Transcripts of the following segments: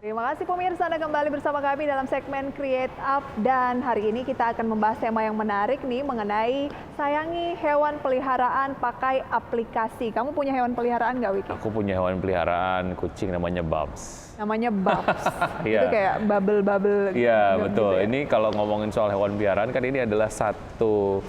Terima kasih pemirsa, Anda kembali bersama kami dalam segmen Create Up, dan hari ini kita akan membahas tema yang menarik nih mengenai sayangi hewan peliharaan pakai aplikasi. Kamu punya hewan peliharaan nggak, Wiki? Aku punya hewan peliharaan kucing namanya Babs. Namanya Babs. Itu Iya. kayak bubble-bubble. Iya, gitu betul. ya? Ini kalau ngomongin soal hewan peliharaan kan ini adalah satu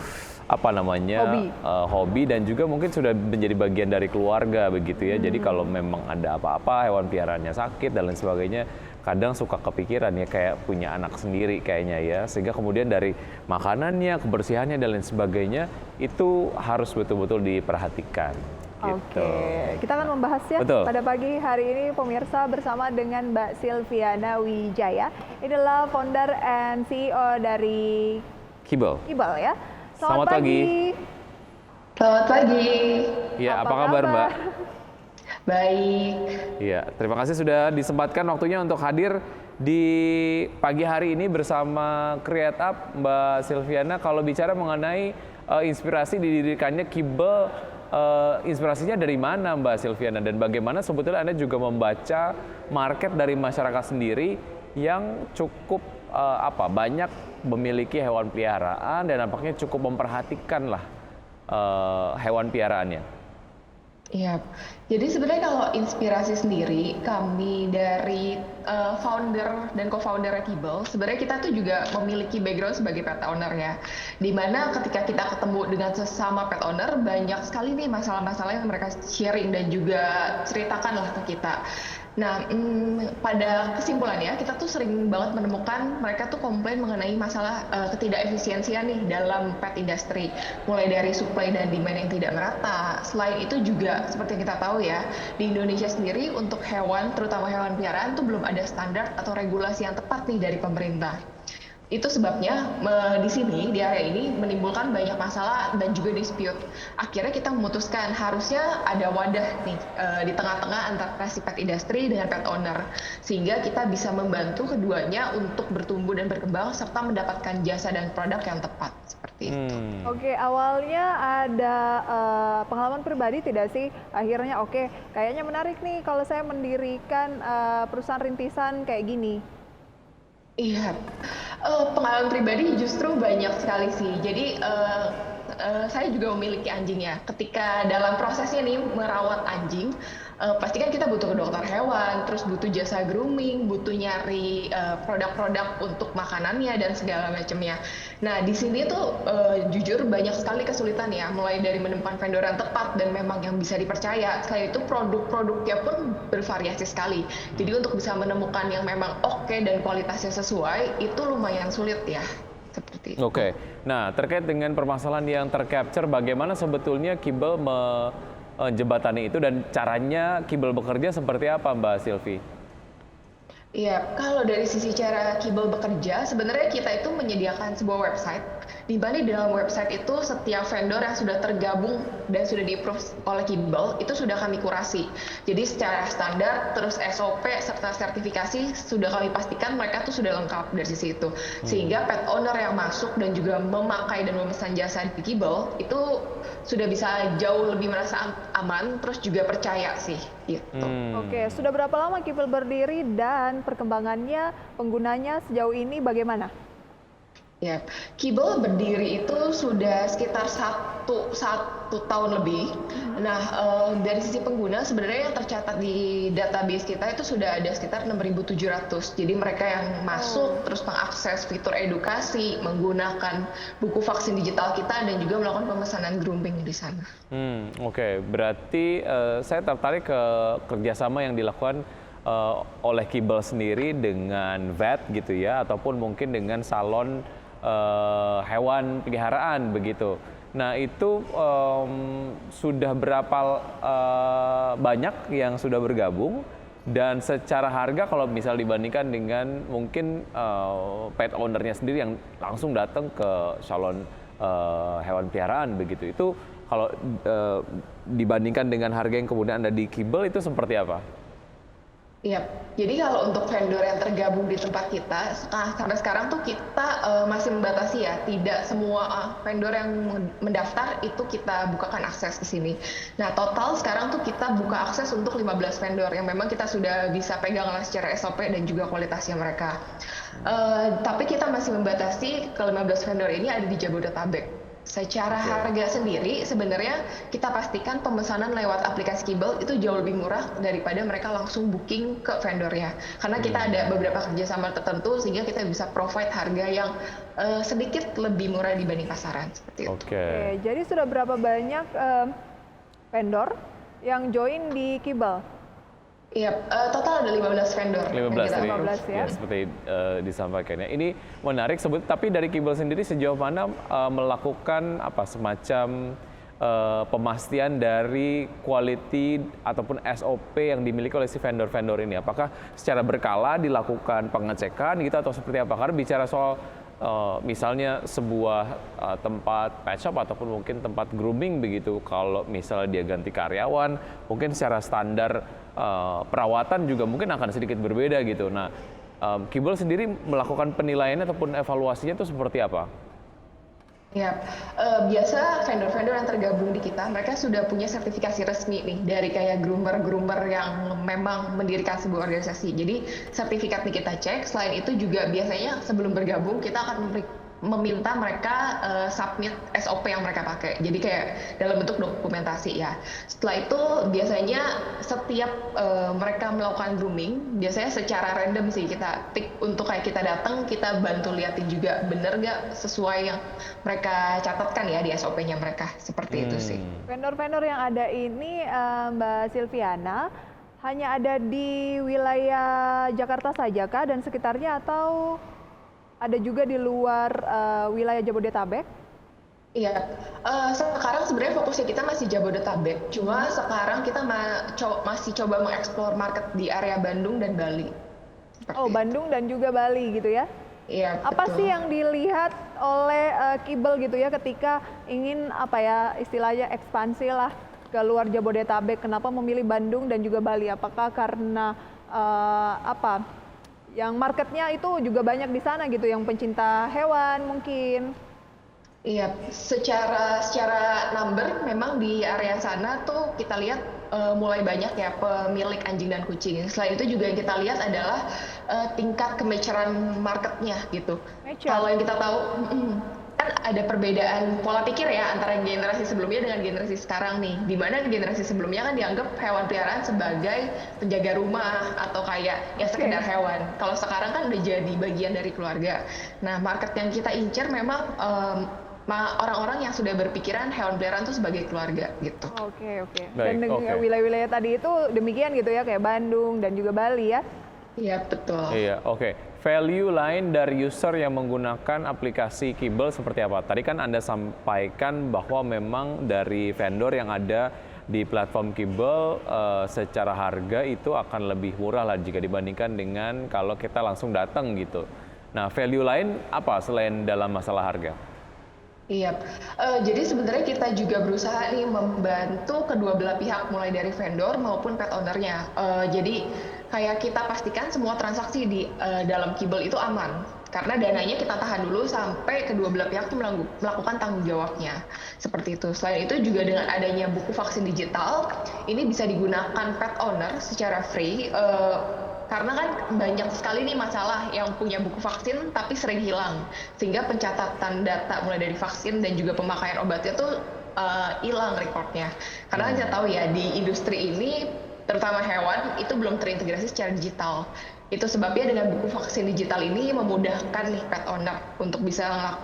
Hobi. hobi dan juga mungkin sudah menjadi bagian dari keluarga begitu ya. Jadi kalau memang ada apa-apa hewan peliharaannya sakit dan lain sebagainya, kadang suka kepikiran ya kayak punya anak sendiri kayaknya ya. Sehingga kemudian dari makanannya, kebersihannya dan lain sebagainya itu harus betul-betul diperhatikan. Gitu. Oke, kita akan membahasnya Betul. pada pagi hari ini pemirsa bersama dengan Mbak Silviana Wijaya. Ini adalah founder and CEO dari Kibel. Kibel ya. Selamat pagi. Selamat pagi. Ya, Apa apa kabar Mbak? Baik. Iya, terima kasih sudah disempatkan waktunya untuk hadir di pagi hari ini bersama Create Up, Mbak Silviana. Kalau bicara mengenai inspirasi didirikannya Kibel, inspirasinya dari mana Mbak Silviana? Dan bagaimana sebetulnya Anda juga membaca market dari masyarakat sendiri yang cukup banyak memiliki hewan peliharaan dan nampaknya cukup memperhatikan lah hewan peliharaannya. Iya. Jadi sebenarnya kalau inspirasi sendiri kami dari founder dan co-founder Kibel, sebenarnya kita tuh juga memiliki background sebagai pet owner ya. Dimana ketika kita ketemu dengan sesama pet owner, banyak sekali nih masalah-masalah yang mereka sharing dan juga ceritakan lah ke kita. Nah, pada kesimpulannya kita tuh sering banget menemukan mereka tuh komplain mengenai masalah ketidakefisiensian nih dalam pet industry, mulai dari supply dan demand yang tidak merata. Selain itu juga seperti yang kita tahu ya, di Indonesia sendiri untuk hewan, terutama hewan peliharaan tuh belum ada standar atau regulasi yang tepat nih dari pemerintah. Itu sebabnya di sini, di area ini menimbulkan banyak masalah dan juga dispute. Akhirnya kita memutuskan harusnya ada wadah nih di tengah-tengah antara si pet industry dengan pet owner. Sehingga kita bisa membantu keduanya untuk bertumbuh dan berkembang serta mendapatkan jasa dan produk yang tepat. Seperti itu. Oke, awalnya ada pengalaman pribadi tidak sih? Akhirnya oke, kayaknya menarik nih kalau saya mendirikan perusahaan rintisan kayak gini. Iya, pengalaman pribadi justru banyak sekali sih. Jadi saya juga memiliki anjing ya. Ketika dalam prosesnya nih merawat anjing, pasti kan kita butuh ke dokter hewan, terus butuh jasa grooming, butuh nyari produk-produk untuk makanannya dan segala macamnya. Nah di sini tuh jujur banyak sekali kesulitan ya, mulai dari menemukan vendor yang tepat dan memang yang bisa dipercaya. Selain itu produk-produknya pun bervariasi sekali. Jadi untuk bisa menemukan yang memang oke dan kualitasnya sesuai itu lumayan sulit ya. Seperti itu. Oke, nah terkait dengan permasalahan yang tercapture, bagaimana sebetulnya Kibel menjembatani itu dan caranya Kibel bekerja seperti apa Mbak Silvi? Iya, kalau dari sisi cara Kibel bekerja, sebenarnya kita itu menyediakan sebuah website, di mana di dalam website itu setiap vendor yang sudah tergabung dan sudah di-approve oleh Kibel, itu sudah kami kurasi. Jadi secara standar, terus SOP, serta sertifikasi, sudah kami pastikan mereka tuh sudah lengkap dari sisi itu. Sehingga pet owner yang masuk dan juga memakai dan memesan jasa di Kibel, itu sudah bisa jauh lebih merasa aman, terus juga percaya sih. Gitu. Oke, sudah berapa lama Kibel berdiri dan perkembangannya, penggunanya sejauh ini bagaimana? Ya, Kibel berdiri itu sudah sekitar satu tahun lebih. Nah, dari sisi pengguna sebenarnya yang tercatat di database kita itu sudah ada sekitar 6.700. Jadi mereka yang masuk terus mengakses fitur edukasi, menggunakan buku vaksin digital kita dan juga melakukan pemesanan grooming di sana. Oke, berarti saya tertarik ke kerjasama yang dilakukan oleh Kibel sendiri dengan vet gitu ya, ataupun mungkin dengan salon hewan peliharaan begitu. Nah itu sudah berapa banyak yang sudah bergabung dan secara harga kalau misal dibandingkan dengan mungkin pet ownernya sendiri yang langsung datang ke salon hewan peliharaan begitu, itu kalau dibandingkan dengan harga yang kemudian ada di Kibel itu seperti apa? Iya, jadi kalau untuk vendor yang tergabung di tempat kita, sampai sekarang tuh kita masih membatasi ya, tidak semua vendor yang mendaftar itu kita bukakan akses ke sini. Nah, total sekarang tuh kita buka akses untuk 15 vendor yang memang kita sudah bisa pegang lah secara SOP dan juga kualitasnya mereka. Tapi kita masih membatasi ke 15 vendor ini ada di Jabodetabek. Secara harga sendiri sebenarnya kita pastikan pemesanan lewat aplikasi Kibel itu jauh lebih murah daripada mereka langsung booking ke vendornya. Karena kita ada beberapa kerjasama tertentu sehingga kita bisa provide harga yang sedikit lebih murah dibanding pasaran seperti itu. Oke, jadi sudah berapa banyak vendor yang join di Kibel? Iya, total ada 15 vendor. 15 tadi, 15 ya. seperti disampaikan ya. Ini menarik sebut, tapi dari Kibel sendiri sejauh mana melakukan apa semacam pemastian dari quality ataupun SOP yang dimiliki oleh si vendor-vendor ini? Apakah secara berkala dilakukan pengecekan gitu atau seperti apa? Karena bicara soal misalnya sebuah tempat pet shop ataupun mungkin tempat grooming begitu, kalau misalnya dia ganti karyawan, mungkin secara standar perawatan juga mungkin akan sedikit berbeda gitu. Nah, Kibel sendiri melakukan penilaiannya ataupun evaluasinya itu seperti apa? Ya, biasa vendor-vendor yang tergabung di kita, mereka sudah punya sertifikasi resmi nih dari kayak groomer-groomer yang memang mendirikan sebuah organisasi. Jadi sertifikat nih kita cek. Selain itu juga biasanya sebelum bergabung kita akan meminta mereka submit SOP yang mereka pakai. Jadi kayak dalam bentuk dokumentasi ya. Setelah itu biasanya setiap mereka melakukan grooming, biasanya secara random sih kita tik untuk kayak kita datang, kita bantu liatin juga bener nggak sesuai yang mereka catatkan ya di SOP-nya mereka. Seperti itu sih. Vendor-vendor yang ada ini Mbak Silviana hanya ada di wilayah Jakarta saja kah dan sekitarnya atau ada juga di luar wilayah Jabodetabek? Iya, sekarang sebenarnya fokusnya kita masih Jabodetabek. Cuma sekarang kita masih coba mengeksplor market di area Bandung dan Bali. Oh, Bandung dan juga Bali gitu ya? Iya, Apa betul. sih yang dilihat oleh Kibel gitu ya ketika ingin apa ya istilahnya ekspansi lah ke luar Jabodetabek? Kenapa memilih Bandung dan juga Bali? Apakah karena apa? Yang marketnya itu juga banyak di sana gitu, yang pencinta hewan mungkin. Iya, secara number memang di area sana tuh kita lihat mulai banyak ya pemilik anjing dan kucing. Selain itu juga yang kita lihat adalah tingkat kematuran marketnya gitu. Mature. Kalau yang kita tahu kan ada perbedaan pola pikir ya antara generasi sebelumnya dengan generasi sekarang nih. Di mana generasi sebelumnya kan dianggap hewan peliharaan sebagai penjaga rumah atau kayak ya sekedar hewan. Kalau sekarang kan udah jadi bagian dari keluarga. Nah, market yang kita incer memang orang-orang yang sudah berpikiran hewan peliharaan itu sebagai keluarga gitu. Oke. Baik, Dan oke. wilayah-wilayah tadi itu demikian gitu ya, kayak Bandung dan juga Bali ya. Iya, betul. Iya, oke. Value lain dari user yang menggunakan aplikasi Kibel seperti apa? Tadi kan Anda sampaikan bahwa memang dari vendor yang ada di platform Kibel secara harga itu akan lebih murah lah jika dibandingkan dengan kalau kita langsung datang gitu. Nah, value lain apa selain dalam masalah harga? Iya, jadi sebenarnya kita juga berusaha nih membantu kedua belah pihak mulai dari vendor maupun pet ownernya. Jadi kayak kita pastikan semua transaksi di dalam Kibel itu aman. Karena dananya kita tahan dulu sampai kedua belah pihak tuh melakukan tanggung jawabnya. Seperti itu. Selain itu juga dengan adanya buku vaksin digital, ini bisa digunakan pet owner secara free. Karena kan banyak sekali nih masalah yang punya buku vaksin tapi sering hilang. Sehingga pencatatan data mulai dari vaksin dan juga pemakaian obatnya tuh hilang rekornya. Karena kan kita tahu ya di industri ini terutama hewan itu belum terintegrasi secara digital. Itu sebabnya dengan buku vaksin digital ini memudahkan nih pet owner untuk bisa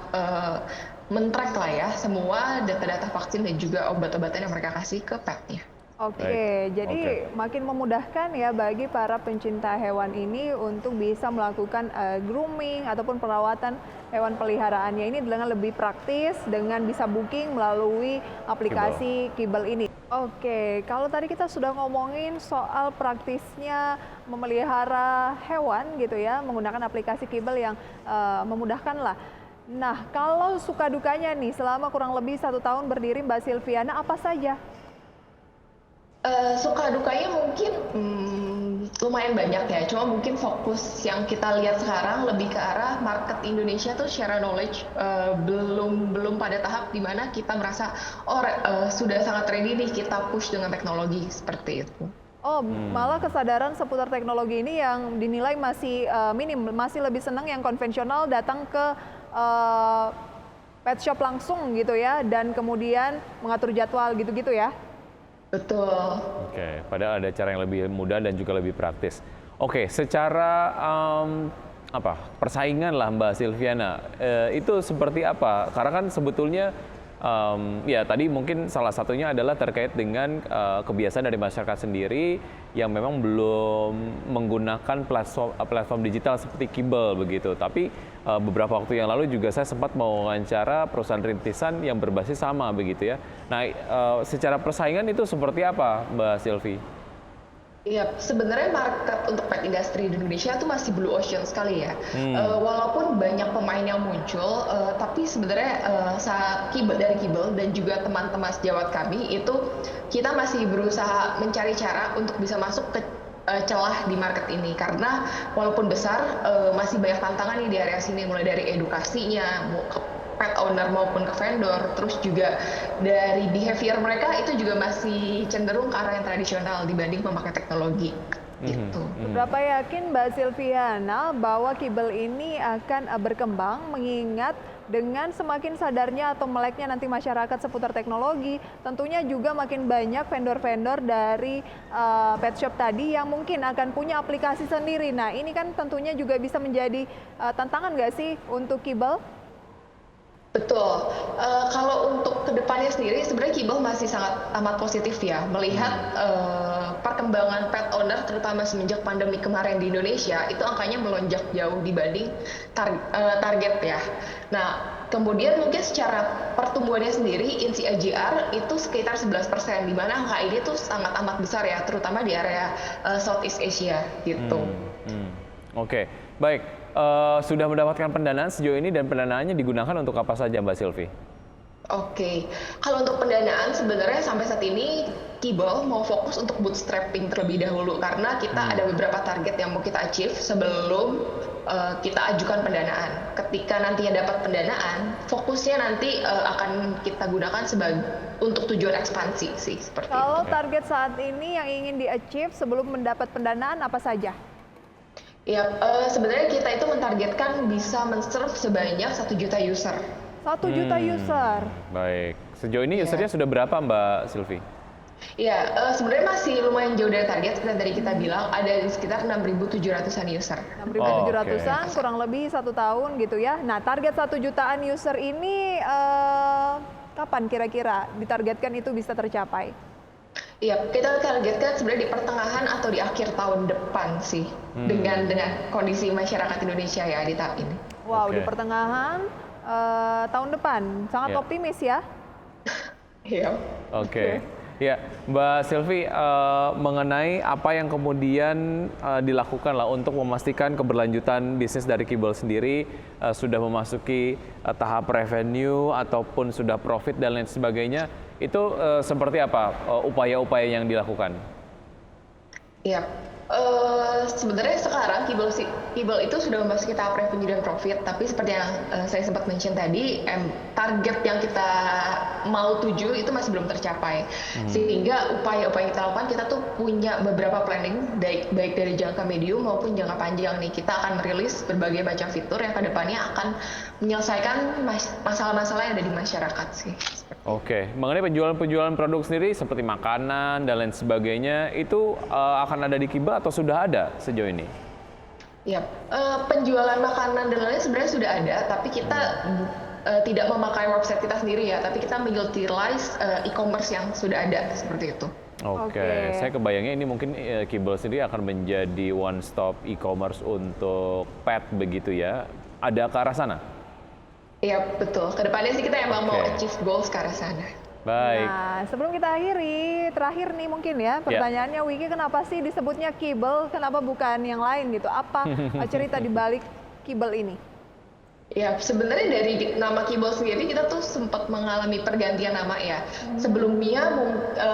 men-track lah ya semua data-data vaksin dan juga obat-obatan yang mereka kasih ke petnya. Oke, jadi makin memudahkan ya bagi para pencinta hewan ini untuk bisa melakukan grooming ataupun perawatan hewan peliharaannya ini dengan lebih praktis dengan bisa booking melalui aplikasi Kibel ini. Oke, kalau tadi kita sudah ngomongin soal praktisnya memelihara hewan gitu ya, menggunakan aplikasi Kibel yang memudahkan lah. Nah, kalau suka dukanya nih selama kurang lebih 1 tahun berdiri Mbak Silviana apa saja? Suka dukanya mungkin lumayan banyak ya. Cuma mungkin fokus yang kita lihat sekarang lebih ke arah market Indonesia tuh secara knowledge belum pada tahap di mana kita merasa sudah sangat ready nih kita push dengan teknologi seperti itu. Oh, malah kesadaran seputar teknologi ini yang dinilai masih minim, masih lebih senang yang konvensional datang ke pet shop langsung gitu ya, dan kemudian mengatur jadwal gitu-gitu ya. Betul. Oke, padahal ada cara yang lebih mudah dan juga lebih praktis. Oke, secara persaingan lah Mbak Silviana, itu seperti apa? Karena kan sebetulnya ya tadi mungkin salah satunya adalah terkait dengan kebiasaan dari masyarakat sendiri yang memang belum menggunakan platform digital seperti Kibble begitu. Tapi beberapa waktu yang lalu juga saya sempat mewawancara perusahaan rintisan yang berbasis sama begitu ya. Nah, secara persaingan itu seperti apa Mbak Silvi? Iya, sebenarnya market untuk pet industry di Indonesia itu masih blue ocean sekali ya. Walaupun banyak pemain yang muncul, tapi sebenarnya dari Kibble dan juga teman-teman sejawat kami itu kita masih berusaha mencari cara untuk bisa masuk ke celah di market ini, karena walaupun besar masih banyak tantangan nih di area sini, mulai dari edukasinya, pet owner maupun ke vendor, terus juga dari behavior mereka itu juga masih cenderung ke arah yang tradisional dibanding memakai teknologi. Gitu. Berapa yakin Mbak Silviana bahwa Kibble ini akan berkembang, mengingat dengan semakin sadarnya atau meleknya nanti masyarakat seputar teknologi, tentunya juga makin banyak vendor-vendor dari pet shop tadi yang mungkin akan punya aplikasi sendiri. Nah, ini kan tentunya juga bisa menjadi tantangan nggak sih untuk Kibble? Betul. Kalau untuk kedepannya sendiri, sebenarnya Kibble masih sangat amat positif ya, melihat perkembangan pet owner, terutama semenjak pandemi kemarin di Indonesia, itu angkanya melonjak jauh dibanding target ya. Nah, kemudian mungkin secara pertumbuhannya sendiri, INSI AJR itu sekitar 11%, di mana angka ini tuh sangat amat besar ya, terutama di area Southeast Asia gitu. Oke, baik. Sudah mendapatkan pendanaan sejauh ini dan pendanaannya digunakan untuk apa saja Mbak Silvi? Oke, kalau untuk pendanaan sebenarnya sampai saat ini Kibble mau fokus untuk bootstrapping terlebih dahulu, karena kita ada beberapa target yang mau kita achieve sebelum kita ajukan pendanaan. Ketika nantinya dapat pendanaan, fokusnya nanti akan kita gunakan untuk tujuan ekspansi sih, seperti itu. Kalau target saat ini yang ingin di-achieve sebelum mendapat pendanaan apa saja? Ya, sebenarnya kita itu mentargetkan bisa men-serve sebanyak 1 juta user. 1 juta user. Baik. Sejauh ini usernya sudah berapa Mbak Silvi? Ya, sebenarnya masih lumayan jauh dari target. Seperti tadi kita bilang, ada di sekitar 6.700-an user. 6.700-an, kurang lebih 1 tahun gitu ya. Nah, target 1 jutaan user ini kapan kira-kira ditargetkan itu bisa tercapai? Iya, kita targetkan sebenarnya di pertengahan atau di akhir tahun depan sih, dengan kondisi masyarakat Indonesia ya di tahap ini. Wow, di pertengahan tahun depan, sangat optimis ya? Iya. Oke. Ya, Mbak Silvi, mengenai apa yang kemudian dilakukan lah untuk memastikan keberlanjutan bisnis dari Kibble sendiri, sudah memasuki tahap revenue ataupun sudah profit dan lain sebagainya, itu seperti apa upaya-upaya yang dilakukan? Iya, sebenarnya sekarang Kibble itu sudah memasuki tahap revenue dan profit, tapi seperti yang saya sempat mention tadi, target yang kita mau tuju itu masih belum tercapai. Sehingga upaya-upaya yang kita lakukan, kita tuh punya beberapa planning, baik dari jangka medium maupun jangka panjang nih. Kita akan merilis berbagai macam fitur yang kedepannya akan menyelesaikan masalah-masalah yang ada di masyarakat sih. Oke, mengenai penjualan produk sendiri seperti makanan dan lain sebagainya, itu akan ada di Kibble atau sudah ada sejauh ini? Ya, penjualan makanan dan lain sebenarnya sudah ada, tapi kita tidak memakai website kita sendiri ya, tapi kita mengutilize e-commerce yang sudah ada seperti itu. Oke, saya kebayangnya ini mungkin Kibble sendiri akan menjadi one stop e-commerce untuk pet begitu ya. Ada ke arah sana? Iya, betul. Kedepannya sih kita emang mau achieve goals ke arah sana. Baik. Nah, sebelum kita akhiri, terakhir nih mungkin ya, pertanyaannya Wiki, kenapa sih disebutnya Kibble, kenapa bukan yang lain gitu? Apa cerita di balik Kibble ini? Ya, sebenarnya dari nama kibble sendiri kita tuh sempat mengalami pergantian nama ya. Sebelumnya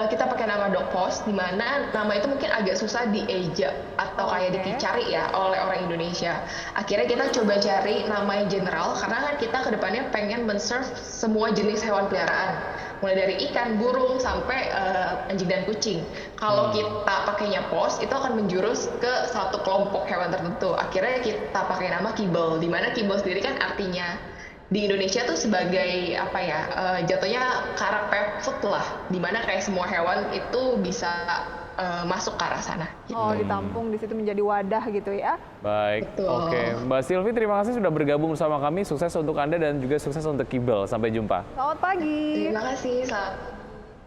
kita pakai nama Dokpos, di mana nama itu mungkin agak susah dieja atau kayak Oke. dicari ya oleh orang Indonesia. Akhirnya kita coba cari nama yang general karena kan kita kedepannya pengen men-serve semua jenis hewan peliharaan. Mulai dari ikan, burung, sampai anjing dan kucing. Kalau kita pakainya pos, itu akan menjurus ke satu kelompok hewan tertentu. Akhirnya kita pakai nama kibble, di mana kibble sendiri kan artinya di Indonesia tuh sebagai apa ya, jatuhnya karak pet food lah, di mana kayak semua hewan itu bisa masuk ke arah sana. Oh, ditampung di situ menjadi wadah gitu ya. Baik, Betul. oke. Mbak Silvi, terima kasih sudah bergabung bersama kami. Sukses untuk Anda dan juga sukses untuk Kibble. Sampai jumpa. Selamat pagi. Terima kasih.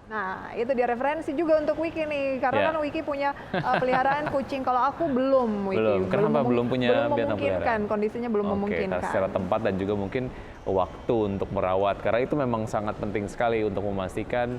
Nah, itu dia referensi juga untuk Wiki nih, karena Ya. kan Wiki punya peliharaan kucing. Kalau aku belum, Wiki. Belum. Kenapa belum punya belum binatang memungkinkan, peliharaan? kondisinya belum Oke, memungkinkan. secara tempat dan juga mungkin waktu untuk merawat. Karena itu memang sangat penting sekali untuk memastikan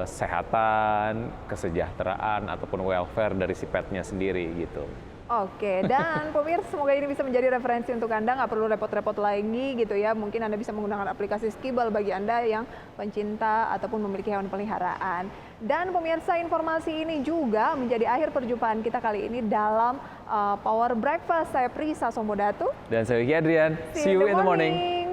kesehatan, kesejahteraan, ataupun welfare dari si petnya sendiri gitu. Oke, dan pemirsa semoga ini bisa menjadi referensi untuk Anda, nggak perlu repot-repot lagi gitu ya. Mungkin Anda bisa menggunakan aplikasi Skibble bagi Anda yang pencinta ataupun memiliki hewan peliharaan. Dan pemirsa, informasi ini juga menjadi akhir perjumpaan kita kali ini dalam Power Breakfast. Saya Prisa Sombodatu. Dan saya Wiki Adrian, see you in the morning.